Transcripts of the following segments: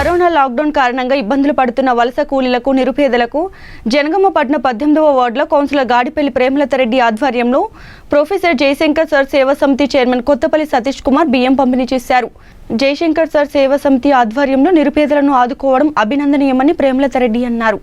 Corona lockdown కారణంగా ఇబ్బందులు పడుతున్న వలస కూలీలకు నిరుపేదలకు జనగామ పట్టణ 18వ వార్డులో కౌన్సిలర్ గాడిపల్లి ప్రేమలతారెడ్డి ఆధ్వర్యంలో ప్రొఫెసర్ జయశంకర్ సర్ సేవా సమితి చైర్మన్ కొత్తపల్లి సతీష్ కుమార్ బియ్యం పంపిణీ చేశారు. జయశంకర్ సర్ సేవా సమితి ఆధ్వర్యంలో నిరుపేదలను ఆదుకోవడం అభినందనీయమని ప్రేమలతారెడ్డి అన్నారు.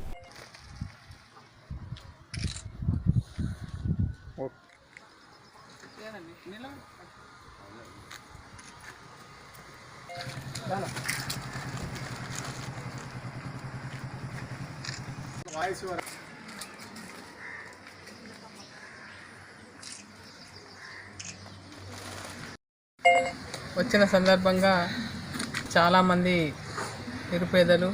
వచ్చిన సందర్భంగా చాలామంది నిరుపేదలు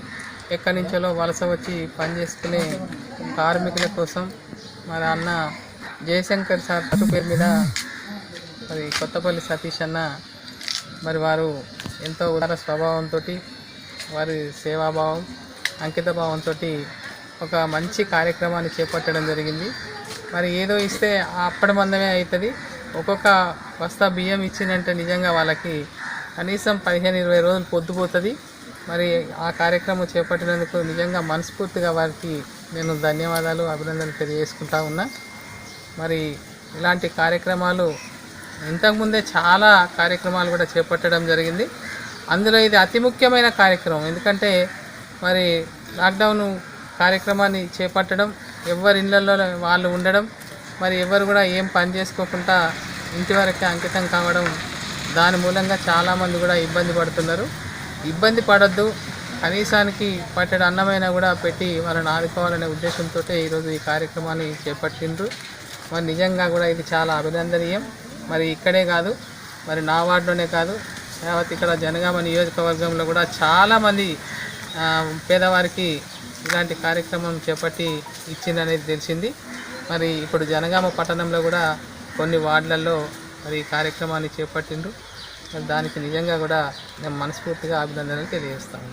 ఎక్కడి నుంచో వలస వచ్చి పనిచేసుకునే కార్మికుల కోసం మరి అన్న జయశంకర్ సార్ పేరు మీద మరి కొత్తపల్లి సతీష్ అన్న మరి వారు ఎంతో ఉదార స్వభావంతో వారి సేవాభావం అంకితభావంతో ఒక మంచి కార్యక్రమాన్ని చేపట్టడం జరిగింది. మరి ఏదో ఇస్తే అప్పటి మందమే అవుతుంది. ఒక్కొక్క బస్తా బియ్యం ఇచ్చిందంటే నిజంగా వాళ్ళకి కనీసం 15-20 రోజులు పొద్దుపోతుంది. మరి ఆ కార్యక్రమం చేపట్టినందుకు నిజంగా మనస్ఫూర్తిగా వారికి నేను ధన్యవాదాలు అభినందనలు తెలియజేసుకుంటా ఉన్నా. మరి ఇలాంటి కార్యక్రమాలు ఇంతకుముందే చాలా కార్యక్రమాలు కూడా చేపట్టడం జరిగింది. అందులో ఇది అతి ముఖ్యమైన కార్యక్రమం. ఎందుకంటే మరి లాక్డౌన్ కార్యక్రమాన్ని చేపట్టడం, ఎవరి ఇళ్లలో వాళ్ళు ఉండడం, మరి ఎవరు కూడా ఏం పని చేసుకోకుండా ఇంటి వరకే అంకితం కావడం, దాని మూలంగా చాలామంది కూడా ఇబ్బంది పడుతున్నారు. ఇబ్బంది పడద్దు, కనీసానికి పట్టెడు అన్నమైనా కూడా పెట్టి వాళ్ళని ఆదుకోవాలనే ఉద్దేశంతో ఈరోజు ఈ కార్యక్రమాన్ని చేపట్టిండ్రు. మరి నిజంగా కూడా ఇది చాలా అభినందనీయం. మరి ఇక్కడే కాదు, మరి నా వార్డులోనే కాదు, యావత్ ఇక్కడ జనగామ నియోజకవర్గంలో కూడా చాలామంది పేదవారికి ఇలాంటి కార్యక్రమం చేపట్టి ఇచ్చిందనేది తెలిసింది. మరి ఇప్పుడు జనగామ పట్టణంలో కూడా కొన్ని వార్డులలో మరి ఈ కార్యక్రమాన్ని చేపట్టిండ్రు. దానికి నిజంగా కూడా నేను మనస్ఫూర్తిగా అభినందనలు తెలియజేస్తాను.